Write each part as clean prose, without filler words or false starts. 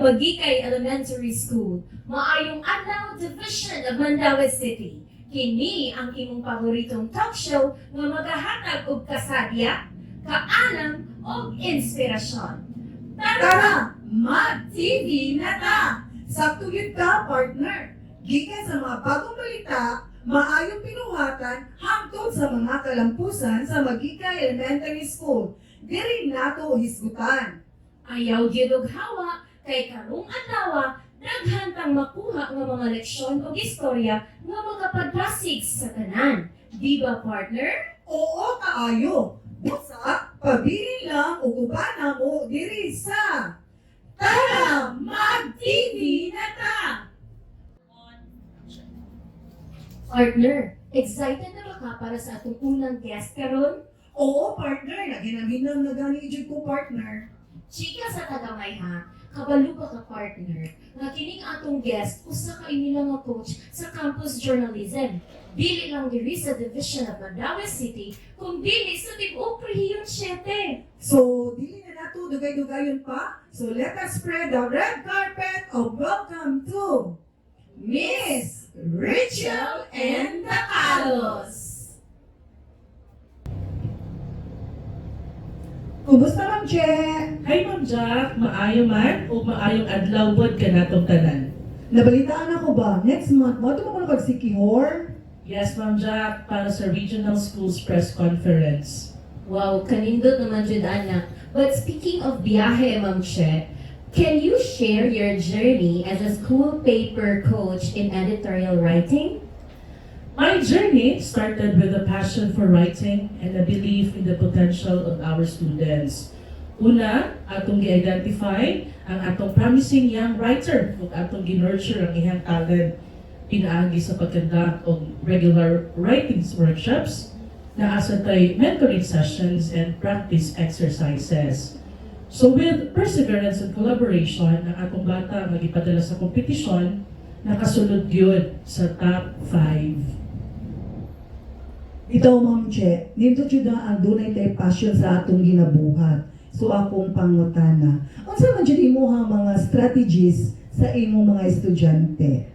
Magikay Elementary School, maayong adlaw Division of Mandaue City. Kini ang imong paboritong talk show nga magahatag og kasadya, kaalam og inspirasyon. Tara, mag-TV na ta! Sakto yun ka, partner. Gikan sa mga bagong balita, maayong pinuhatan hangtod sa mga kalampusan sa Magikay Elementary School. Diri nato hisgutan. Ayaw gyud og hawa kay karong adlaw daghan tang makuha nga mga leksyon o istorya nga makapadlasig sa tanan. Di ba, partner? Oo, kaayo. Busa, pabili lang o ubana mo diri sa Tara, mag-TV na ta! Partner, excited na ba ka para sa atong unang guest karon? Oo, partner. Naginaminang na gani ijud ko, partner. Chika sa tagamay ha, kabalo ba ka partner, nga kining atong guest usa ka inila nga coach sa campus journalism. Dili lang diri sa Division of Mandaue City, kung dili sa tibuok Rehiyon 7. So, dili na nato dugay-dugayon pa. So, let us spread the red carpet of welcome to Miss Rachel and the Carlos. Kumusta, Ma'am Che? Hi Ma'am Jack, maayo man o maayong adlaw pod ka natong tanan? Nabalitaan ako ba? Next month, mo ko na pag-sikihor? Yes Ma'am Jack, para sa Regional Schools Press Conference. Wow, kanindot naman jud anak. But speaking of biyahe, Ma'am Che, can you share your journey as a school paper coach in editorial writing? My journey started with a passion for writing and a belief in the potential of our students. Una, atong gi-identify ang atong promising young writer ug atong gi-nurture ang iyang talent pinaagi sa pagkandak og regular writings workshops na asa tay mentoring sessions and practice exercises. So with perseverance and collaboration, ang atong bata nga gipadala sa kompetisyon nakasulod gyud sa top 5. Ikaw, Ma'am Che, dito jud na ang dunay tay passion sa atong ginabuhat. So akong pangutana. Unsa man jud imong mga strategies sa imong mga estudyante?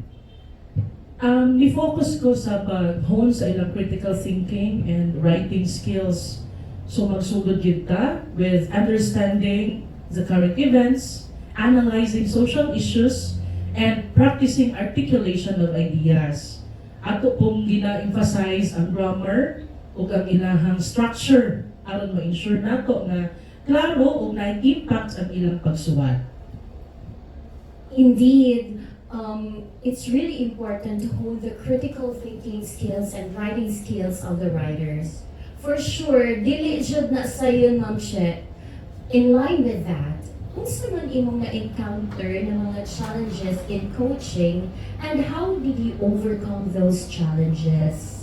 Ni-focus ko sa pag-hone sa ilang critical thinking and writing skills. So magsugod gyud ta with understanding the current events, analyzing social issues, and practicing articulation of ideas. Ato pong gina-emphasize ang grammar ug ang ilahang structure aron ma-ensure nato nga klaro ug na-impact ang ilang pagsuwat. Indeed, it's really important to hone the critical thinking skills and writing skills of the writers. For sure, dili jud na sayon, Ma'am Che. In line with that, unsa man imong na-encounter ng mga challenges in coaching and how did you overcome those challenges?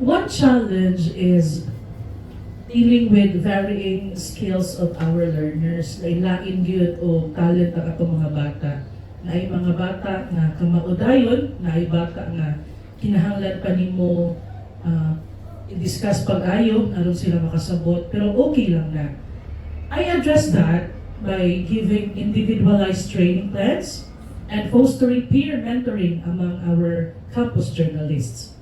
One challenge is dealing with varying skills of our learners. Lain gyud o talent ang atong mga bata. Naay mga bata nga kamaudayon, naay bata nga kinahanglan pa nimo i-discuss pag-ayo aron sila makasabot, pero okay lang na. I address that by giving individualized training plans and fostering peer mentoring among our campus journalists.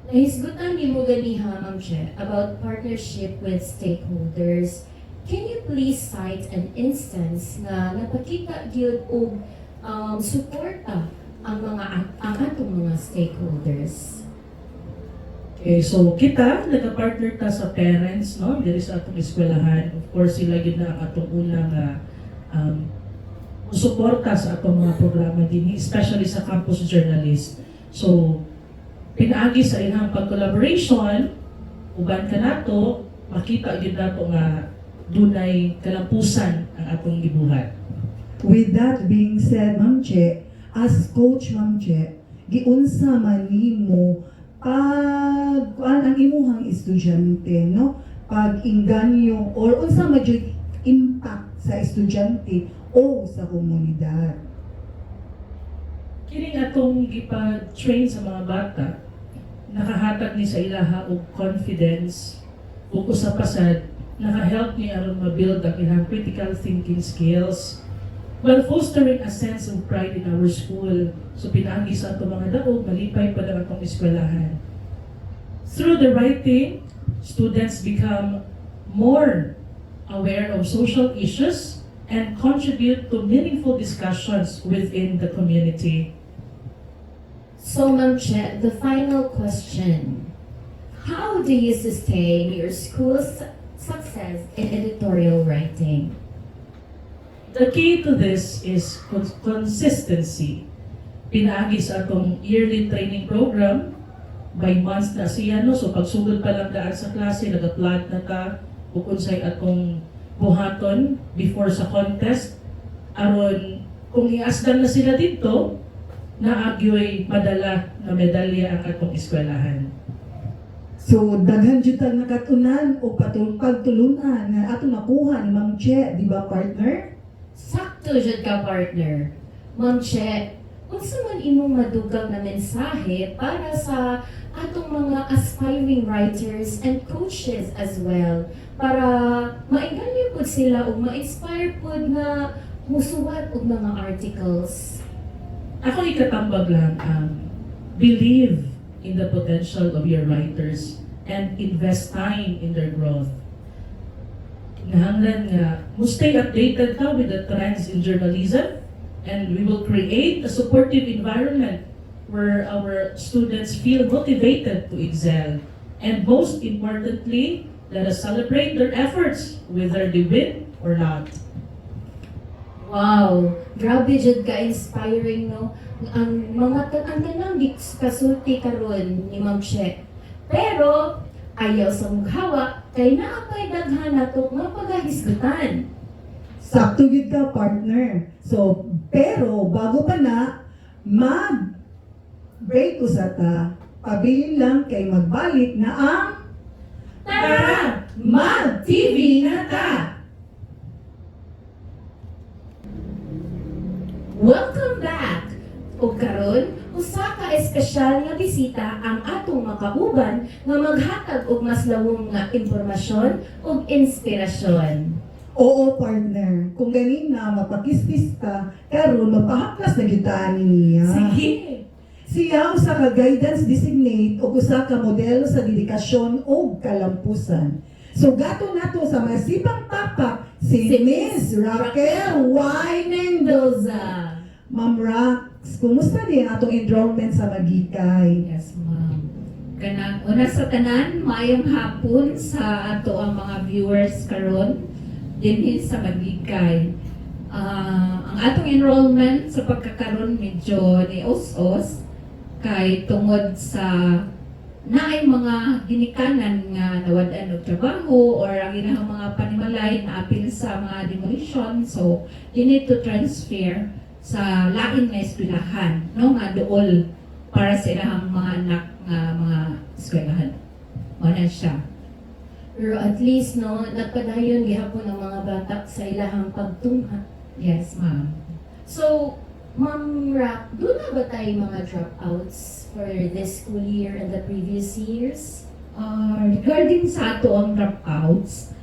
Nahisgutan ni mo ganiha, Ma'am Che, about partnership with stakeholders. Can you please cite an instance na napakita gyud og suporta ang atong mga stakeholders? Okay, so kita nagka-partner ta sa parents, no, diri sa atong eskwelahan. Of course, sila gid na ang atong unang suporta sa atong mga programa dinhi, especially sa campus journalist. So, pinaagi sa ilang pag-collaboration, uban ka nato, makita gid nato nga dunay kalampusan ang atong gibuhat. With that being said, Ma'am Che, as coach, Ma'am Che, giunsa man nimo pag kuan ang imuhang estudyante, no? Pag inganyo or unsa man jud impact sa estudyante o sa komunidad. Kining atong gipa-train sa mga bata, nakahatag ni sa ilaha og confidence ug usa pa sad naka-help ni aron ma-build ang ilang critical thinking skills while fostering a sense of pride in our school. So pinaagi sa ato mga daog, malipay pa lang atong eskwelahan. Through the writing, students become more aware of social issues and contribute to meaningful discussions within the community. So, Ma'am Che, the final question. How do you sustain your school's success in editorial writing? The key to this is consistency. Pinaagi sa atong yearly training program, by months na siya, no? So pagsugod pa lang daan sa klase, nag-apply na ta, kung unsay atong buhaton before sa contest. Aron, kung iasdan na sila dito, naagyoy madala na medalya ang atong eskwelahan. So, daghan jud tag nakatunan o pagtulunan nga ato nakuha ni Ma'am Che, di ba partner? Sakto jud ka, partner. Ma'am Che, unsa man imong madugang na mensahe para sa atong mga aspiring writers and coaches as well, para mainganyo pud sila o ma-inspire pud nga musuwat og mga articles. Ako ikatambag lang ang believe in the potential of your writers and invest time in their growth. Nahanglan nga, stay updated ka with the trends in journalism, and we will create a supportive environment where our students feel motivated to excel. And most importantly, let us celebrate their efforts, whether they win or not. Wow, grabe jud ka inspiring, no? Ang tanang kasulti karon ni Ma'am Che. Pero ayaw sa mughawa kay naapay daghan nato nga pagahisgutan. Sakto gid ka partner. So, pero bago pa na mag-break usata, pabilin lang kay magbalik na ang Tara, Mag-TV na ta! welcome back! O karon, usa ka espesyal nga bisita ang atong makauban nga maghatag og mas lawom nga impormasyon ug inspirasyon. Oo, partner. Kung ganin na mapakistis ka, karon mapahaplas na gitaan niya. Sige! Siya usa ka guidance designate o usa ka modelo sa dedikasyon o kalampusan. So gato nato sa masipang papa si Miss Raquel Y. Mendoza. Ma'am Rax, kumusta din atong enrollment sa Magikay? Yes, ma'am. Una sa tanan, maayong hapon sa ato ang mga viewers karon dinhi sa Magikay. Ang atong enrollment sa pagkakaroon medyo ni os-os kay tungod sa naay mga ginikanan nga nawad-an og trabaho or ang ilang mga panimalay na apil sa mga demolition, so you need to transfer sa lain nga eskwelahan, no, nga dool para sa ilang mga anak nga mga eskwelahan. Wala siya. Pero at least, no, nagpadayon gihapon ang mga bata sa ilahang pagtungha. Yes, ma'am. So, Ma'am Rack, doon na ba tayo mga dropouts for this school year and the previous years? Regarding sa ato ang dropouts,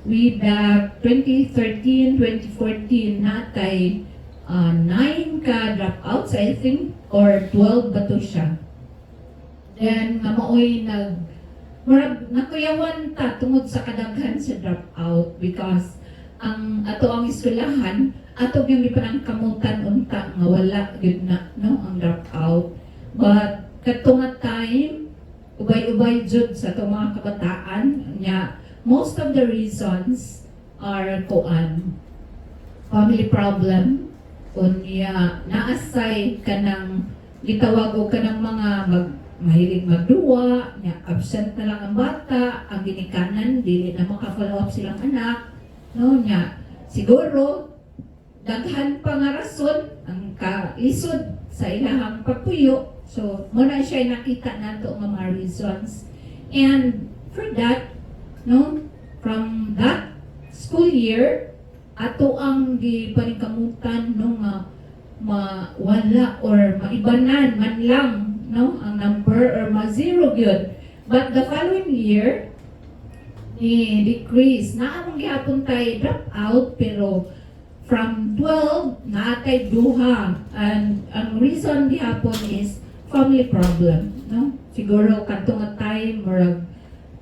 with the 2013-2014 natay 9 ka dropouts, I think, or 12 ba to siya. Then, nga maoy nakuyawan ta tungod sa kadaghan sa dropout because ang ato ang eskwelahan ato yung ipanang kamutan unta nga wala gyud na no ang dropout, but katunga time ubay-ubay jud sa ato mga kabataan nya most of the reasons are family problem unya naasay kanang gitawag og kanang mga mahilig magduwa nya absent na lang ang bata, ang ginikanan dili na maka-follow up silang anak, no nya siguro daghan pa nga rason ang kalisod sa ilahang pagpuyo. So, muna siya nakita nato nga mga reasons. And for that, no, from that school year, ato ang gipaningkamutan no nga mawala or maibanan man lang no ang number or ma-zero gyud. But the following year, ni decrease na among gihapon tay drop out pero from 12 naatay duha, and ang reason gihapon is family problem, no? Siguro kadtong nga time murag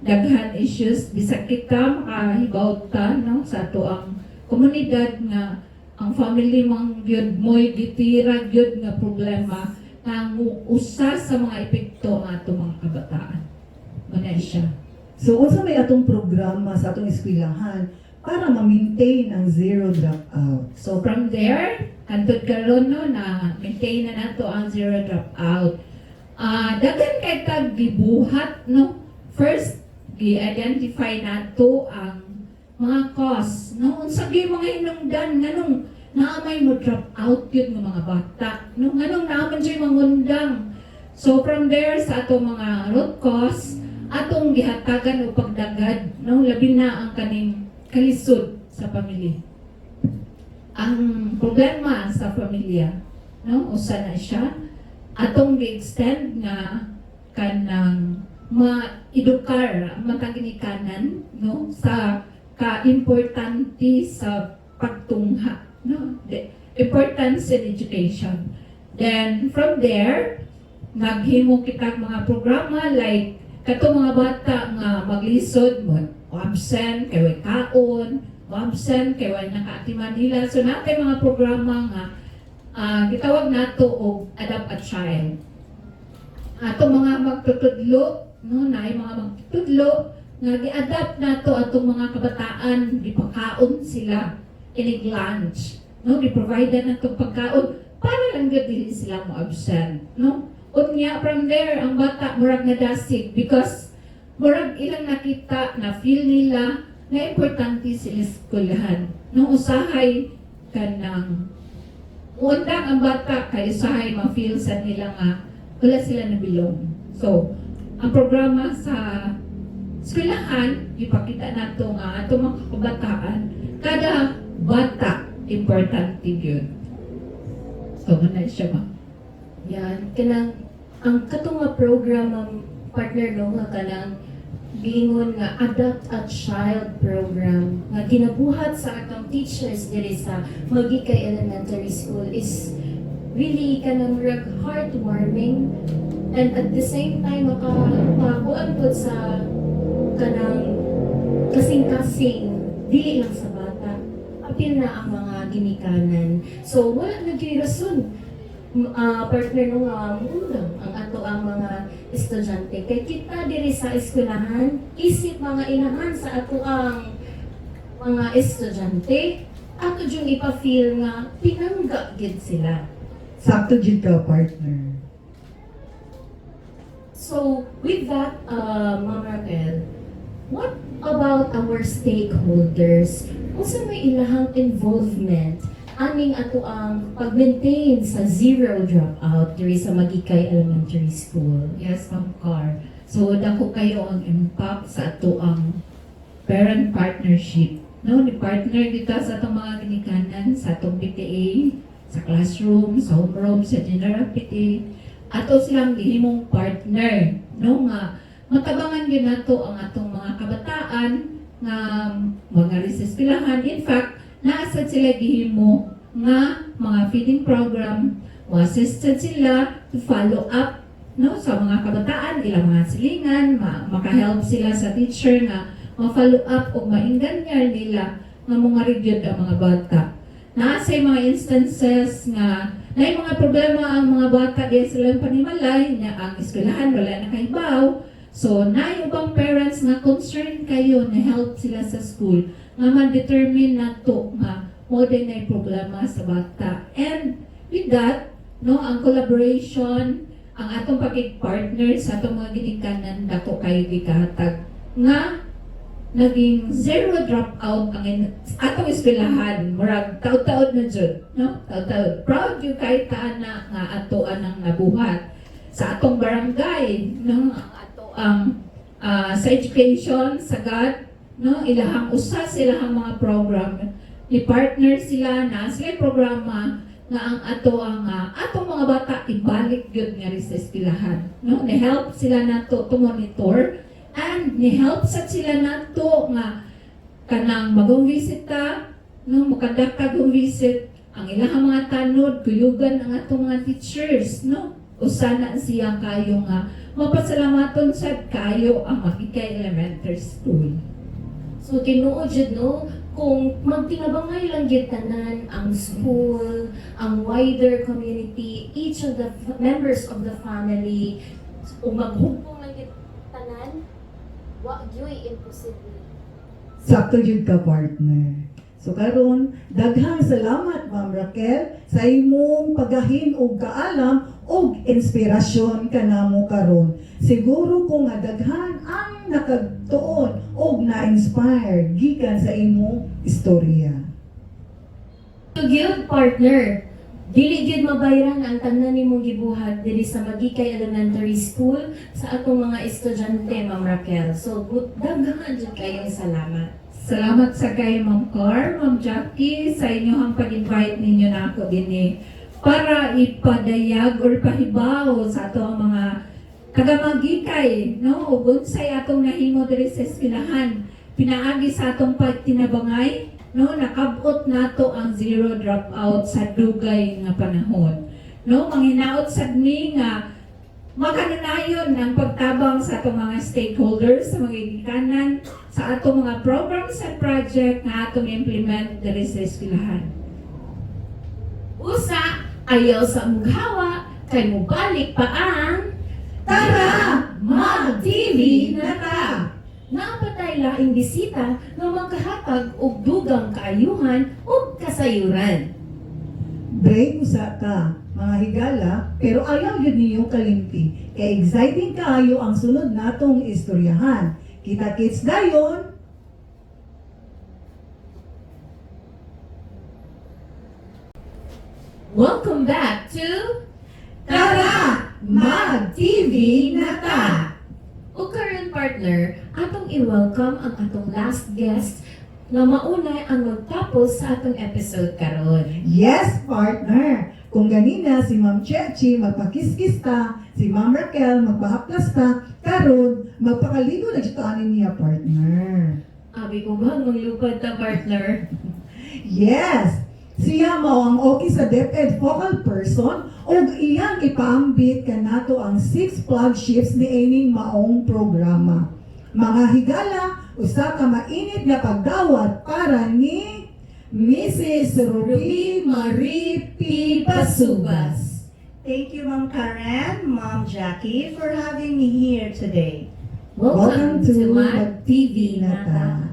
daghan issues bisag kita makahibaw ta, no, sa ato ang komunidad nga ang family mang gyud mo'y gitira gyud nga problema nga usa sa mga epekto nga ato mga kabataan. Muna siya. So, unsa may atong programa sa atong eskwelahan para ma-maintain ang zero dropout? So from there, hantod karon no na maintain na nato ang zero dropout. Daghan kay tag gibuhat, no. First, gi-identify nato ang mga cause, no. Unsa gyud mga hinungdan nganong naamay mo drop out yun ng mga bata, no. Nganong naaman siya mangundang. So from there sa ato mga root cause, atong gihatagan o pagdagad, no, labi na ang kaning kalisod sa pamilya. Ang problema sa pamilya, no, usa na siya atong gi-extend nga kanang ma-edukar matang ginikanan, no, sa ka-importante sa pagtungha, no, the importance in education. Then from there, naghimo kita mga programa like kato mga bata nga maglisod mo absent kay way kaon, absent kay way nakaatiman nila. So natay mga programa nga gitawag nato og Adopt a Child. Ato mga magtutudlo, no, naay mga magtutudlo nga gi-adapt nato atong mga kabataan, gipakaon sila inig lunch, no, gi-provide nato pagkaon para lang gid dili sila mo absent, no. Unya from there ang bata murag nadasig because murag ilang nakita na feel nila na importante sila eskwelahan, no, usahay kanang undang ang bata kay usahay ma-feel sa nila nga wala sila nabilong. So ang programa sa eskwelahan ipakita nato nga ato mga kabataan kada bata importante yun. So muna siya ma. Yan, kanang ang katong nga program ang partner no nga kanang giingon nga Adopt a Child program nga ginabuhat sa atong teachers diri sa Magikay Elementary School is really kanang heartwarming, and at the same time makabuan pud sa kanang kasing-kasing dili lang sa bata apil na ang mga ginikanan. So wala na gyud rason partner no nga muna ang ato ang mga estudyante kay kita diri sa eskwelahan isip mga inahan sa ato ang mga estudyante ato jud ipa-feel nga pinangga gid sila. Sakto jud ka, partner. So with that, Ma'am Raquel, what about our stakeholders? Unsa may ilahang involvement aning ato ang pag-maintain sa zero dropout diri sa Magikay Elementary School? Yes, Ma'am Car. So dako kayo ang impact sa ato ang parent partnership, no, ni partner kita sa atong mga ginikanan sa atong PTA, sa classroom, sa homeroom, sa general PTA. Ato silang gihimong partner, no, nga matabangan gyud nato ang atong mga kabataan nga mga eskwelahan. In fact, naasad sila gihimo nga mga feeding program, assisted sila to follow up, no, sa mga kabataan, ilang mga silingan, maka-help sila sa teacher nga ma-follow up o maingganyan nila nga mga reviewed ang mga bata. Naasa mga instances nga na mga problema ang mga bata diya silang panimalay nga ang eskwelahan wala na kahibaw. So, na ubang parents nga concerned kayo na help sila sa school nga ma-determine na to nga mo din na problema sa bata. And with that, no, ang collaboration, ang atong pakig-partner sa atong mga ginikanan, dako kayo gikahatag nga naging zero dropout ang atong eskwelahan. Murag taud-taud na jud, no? Taud-taud. Proud yung kahit taana nga atoan ang nabuhat sa atong barangay, no? Ang sa education, sa God, no, ilahang usa silahang mga program, ni partner sila na sila programa nga ang ato ang atong mga bata ibalik gyud nga ri sa eskwelahan, no, ni help sila nato to monitor and ni help sa sila nato nga kanang magong bisita no, makadakag og visit ang ilang mga tanod, kuyugan ang atong mga teachers, no? Usana siya kayo nga mapasalamaton sad kayo ang Makikay Elementary School. So tinuod jud no, kung magtinabangay lang gyud tanan ang school, ang wider community, each of the members of the family, kung maghugpong lang gyud tanan, wa gyoy imposible. Sakto yun ka, partner. So karon, daghang salamat Ma'am Raquel sa imong pagahin og kaalam og inspirasyon kanamo karon. Siguro ko nga daghan ang nakagtuon og na-inspire gikan sa imong istorya. To gyud partner, dili gyud mabayran ang tanan nimong gibuhat diri sa Magikay Elementary School sa atong mga estudyante, Ma'am Raquel. So daghan jud kayong salamat. Salamat sa kay Ma'am Car, Ma'am Jackie, sa inyong pag-invite ninyo na ako din para ipadayag or pahibaw sa ato ang mga taga-Magikay, no? Ug unsay atong nahimo diri sa eskwelahan, pinaagi sa atong pagtinabangay, no? Nakabot nato ang zero dropout sa dugay nga panahon. No, manghinaot sad mi nga makanunayon ang pagtabang sa atong mga stakeholders sa mga gikanan sa atong mga programs and project na atong implement diri sa eskwelahan. Usa, ayaw sa mughawa, kay mubalik pa ang Tara! Mag-TV na ta! Napatay laing bisita nga magkahatag og dugang kaayuhan ug kasayuran. Break usa ka, mga higala, pero ayaw yun niyo kalimti. Kaya exciting kaayo ang sunod natong istoryahan. Kita-kits dayon! Welcome back to Tara! Mag-TV na ta! O current partner, atong i-welcome ang atong last guest nga mauna ang magtapos sa atong episode karon. Yes, partner! Kung ganina si Ma'am Chechi magpakiskis ta, si Ma'am Raquel magpahaplas ta, karon magpakaligo na dito anin niya, partner. Abi ko ba maglupad ta partner? Yes! Siya mao ang okay sa DepEd focal person o iyang ipaambit kanato ang 6 flagships ni ining maong programa. Mga higala, usa ka mainit nga pagdawat para ni Mrs. Ruby Marie P. Pasubas. Thank you, Ma'am Karen, Ma'am Jackie, for having me here today. Welcome to Mag TV Nata.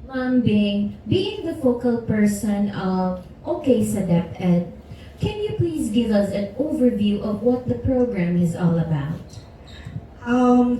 Ma'am Bing, being the focal person of OK sa DepEd, can you please give us an overview of what the program is all about?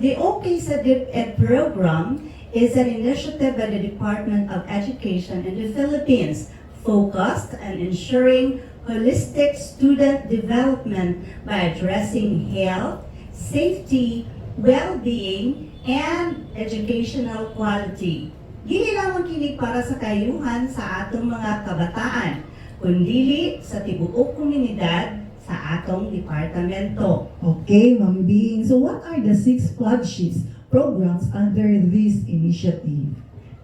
The OK sa DepEd program is an initiative by the Department of Education in the Philippines focused on ensuring holistic student development by addressing health, safety, well-being, and educational quality. Dili lamang kini para sa kayuhan sa atong mga kabataan, kundi sa tibuok komunidad sa atong departamento. Okay, Ma'am Bing. So what are the 6 flagships programs under this initiative?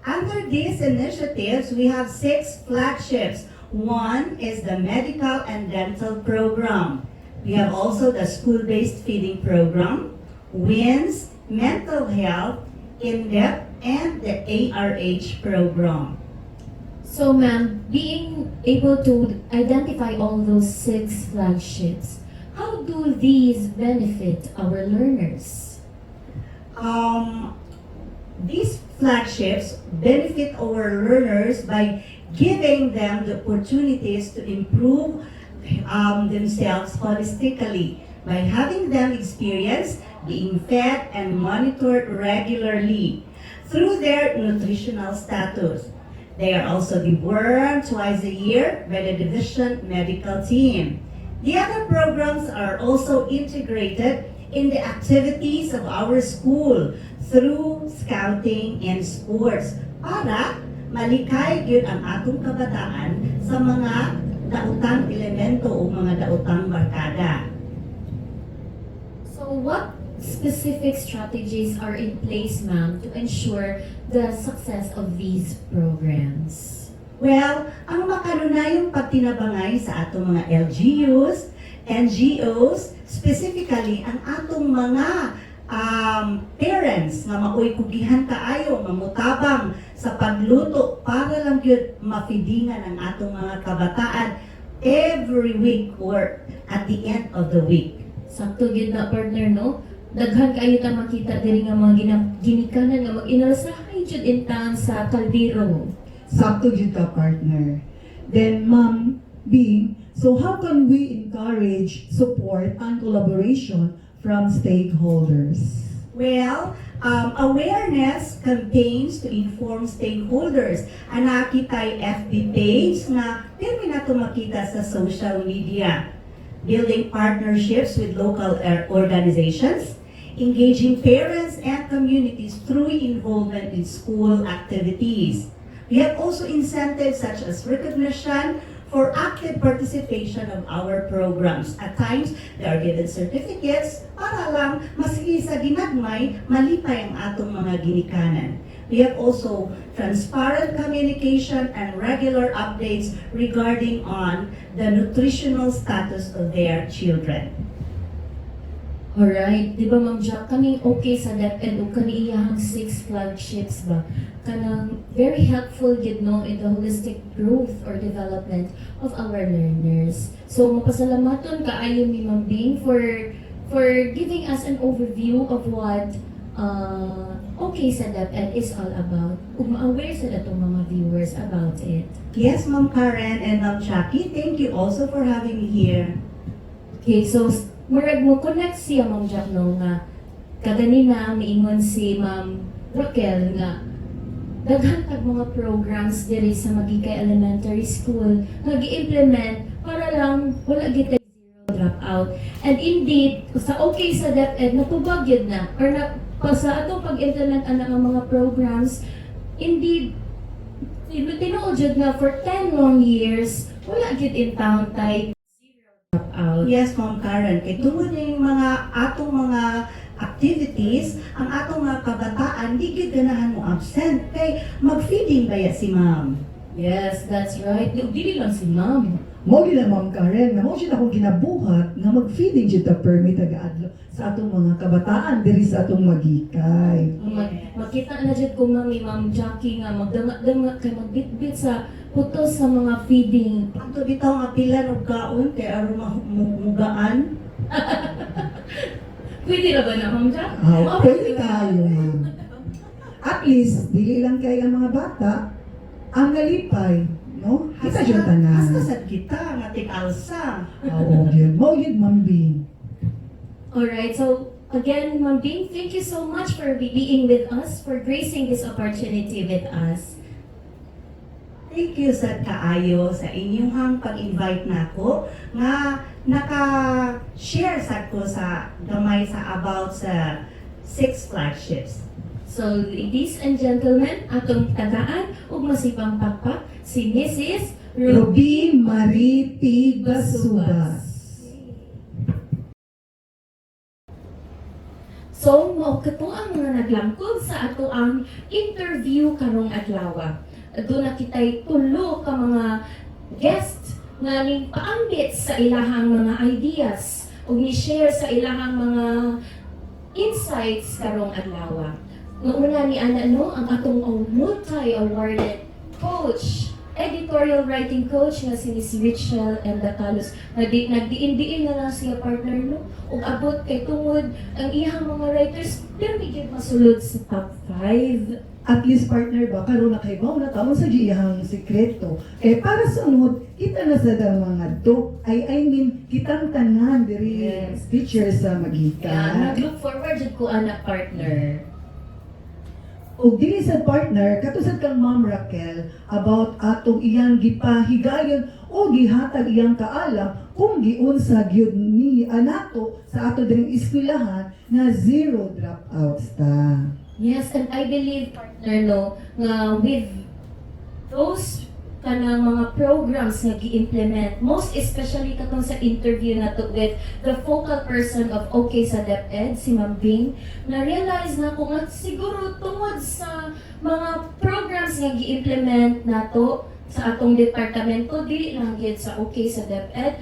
Under these initiatives, we have 6 flagships. One is the medical and dental program. We have also the school-based feeding program, WINS, mental health, in-depth, and the ARH program. So ma'am, being able to identify all those 6 flagships, how do these benefit our learners? These flagships benefit our learners by giving them the opportunities to improve themselves holistically by having them experience being fed and monitored regularly through their nutritional status. They are also dewormed twice a year by the division medical team. The other programs are also integrated in the activities of our school through scouting and sports para malikay gyud ang atong kabataan sa mga daotang elemento o mga daotang barkada. So what specific strategies are in place, ma'am, to ensure the success of these programs? Well, ang makanunayong pagtinabangay sa atong mga LGUs, NGOs, specifically ang atong mga parents nga maoy kugihan kaayo, mamutabang sa pagluto para lang yun mafidingan ang atong mga kabataan every week or at the end of the week. Sakto gid na partner no. Daghan kayo ta makita diri nga mga ginikanan nga mag-inalsahay jud intan sa kaldero. Sakto jud ka, partner. Then, Ma'am B, so how can we encourage support and collaboration from stakeholders? Well, awareness campaigns to inform stakeholders. Ana kita'y FB page na pirmi na to makita sa social media. Building partnerships with local organizations, engaging parents and communities through involvement in school activities. We have also incentives such as recognition for active participation of our programs. At times, they are given certificates para lang maski sa ginagmay, malipay ang atong mga ginikanan. We have also transparent communication and regular updates regarding on the nutritional status of their children. Alright, di ba Ma'am Jack, kaning okay sa DepEd o kani iyahang 6 flagships ba? Kanang very helpful gid no in the holistic growth or development of our learners. So mapasalamaton kaayo mi Ma'am Bing for giving us an overview of what okay sa DepEd is all about. Kung ma-aware sa datong mga viewers about it. Yes, Ma'am Karen and Ma'am Jackie, thank you also for having me here. Okay, so murag mo connect siya Ma'am Jack no nga kaganina miingon si Ma'am Raquel nga daghan kag mga programs diri sa Magikay Elementary School nga gi-implement para lang wala gid zero dropout. And indeed, sa okay sa DepEd natubag yun na or na sa atong pag-implement ana nga mga programs, indeed tinuod jud nga for 10 long years wala gid in town tay dropout. Yes, Ma'am Karen. Kay tungod yung mga atong mga activities, ang atong mga kabataan, di gid ganahan mo absent. Kay mag-feeding ba ya si Ma'am? Yes, that's right. Dili lang si Ma'am. Mo gila, Ma'am Karen, nga mo siya akong ginabuhat nga mag-feeding jud ta permit agaadlo sa atong mga kabataan diri sa atong Magikay. Makita na dyan ko Ma'am ni Ma'am Jackie nga magdanga kay magbitbit sa putos sa mga feeding. Ang to bitaw nga pilan og kaon kay aron mugaan. Pwede na ba na Ma'am Jack? Pwede tayo, ma'am. At least, dili lang kay ang mga bata ang nalipay, no? Kita dyan tanan. Hasta sad kita nga tig-alsa. Oo, yun. Mo yun, Ma'am Bing. Alright, so again, Ma'am Bing, thank you so much for being with us, for gracing this opportunity with us. Thank you sa kaayo sa inyong pag-invite nako nga naka-share sad ko sa gamay sa about sa 6 flagships. So, ladies and gentlemen, atong tagaan ug masipang pakpak si Mrs. Ruby Marie P. Basubas. So, mao kato ang mga naglangkod sa ato ang interview karong adlaw. Doon na kita'y tulo ka mga guest nga ning paambit sa ilahang mga ideas ug ni-share sa ilahang mga insights karong adlaw. Una ni ana no ang atong multi-awarded coach, editorial writing coach nga si Miss Richelle and Datalos. Nagdiin-diin na lang siya partner no ug abot kay tungod ang iyang mga writers pero gid masulod sa top 5. At least, partner ba, karoon na kay Bao na taon sa giyahang sekreto. Eh, para sa unod, kita na sa mga to. I mean, kitang tanan diri Yes. teachers sa Kaya Magikan. nag-look forward jud ko ana partner. O dili sa partner, katusad kang Ma'am Raquel about atong iyang gipahigayon o gihatag iyang kaalam kung giunsa gyud ni anato sa ato diring eskwelahan na zero dropouts ta. Yes, and I believe partner no nga with those kanang mga programs nga gi-implement, most especially katong sa interview na to with the focal person of OK sa DepEd, si Ma'am Bing, na-realize na ko nga siguro tungod sa mga programs nga gi-implement nato sa atong departamento, dili lang gyud sa okay sa DepEd,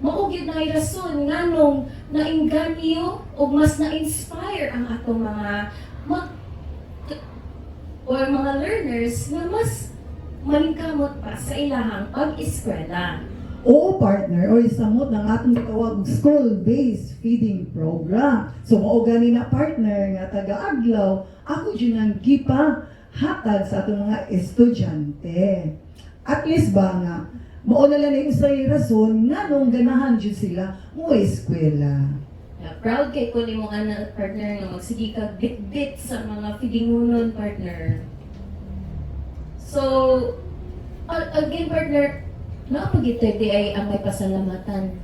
mao gyud na rason nganong nainganyo o mas na-inspire ang atong mga mga learners na mas maningkamot pa sa ilahang pag-eskwela. Oo, partner, o isamot ng atong tawag school-based feeding program. So, mao gani na partner nga taga-adlaw, ako dyan ang gipa hatag sa atong mga estudyante. At least ba nga, mao na lang yung usay rason nga nung ganahan dyan sila mo eskwela. Yeah, proud kay ko ni mong anak partner nga magsige ka bit-bit sa mga feedingunon partner. So, again partner, naapagitay di ay ang may pasalamatan.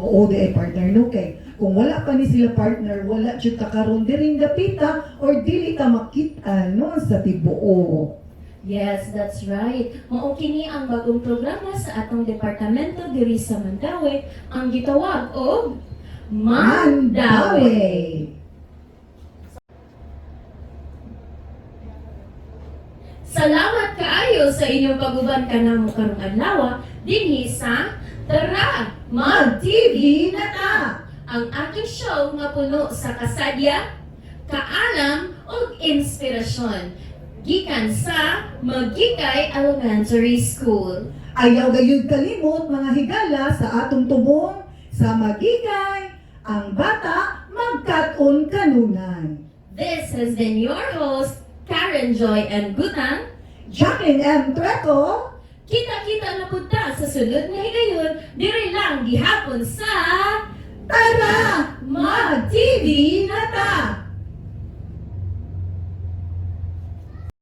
Oo, di ay partner no kay kung wala pa ni sila partner, wala jud ka karon diring gapita or dili ka makita no sa tibuo. Yes, that's right. Mao kini ang bagong programa sa atong departamento diri sa Mandaue, ang gitawag og Mandaue. Salamat kaayo sa inyong pag-uban kanamo karong adlaw dinhi sa Tara Mag-TV na ta! Ang ating show nga puno sa kasadya, kaalam ug inspirasyon gikan sa Magikay Elementary School. Ayaw gayud kalimot mga higala sa atong tubong sa Magikay, ang bata magkat-on kanunan. This has been your host, Karen Joy and Gutang. Jacqueline M. Treco, Kita-kita na punta sa sunod nga higayon, diri lang gihapon sa Tara! Mag-TV na ta!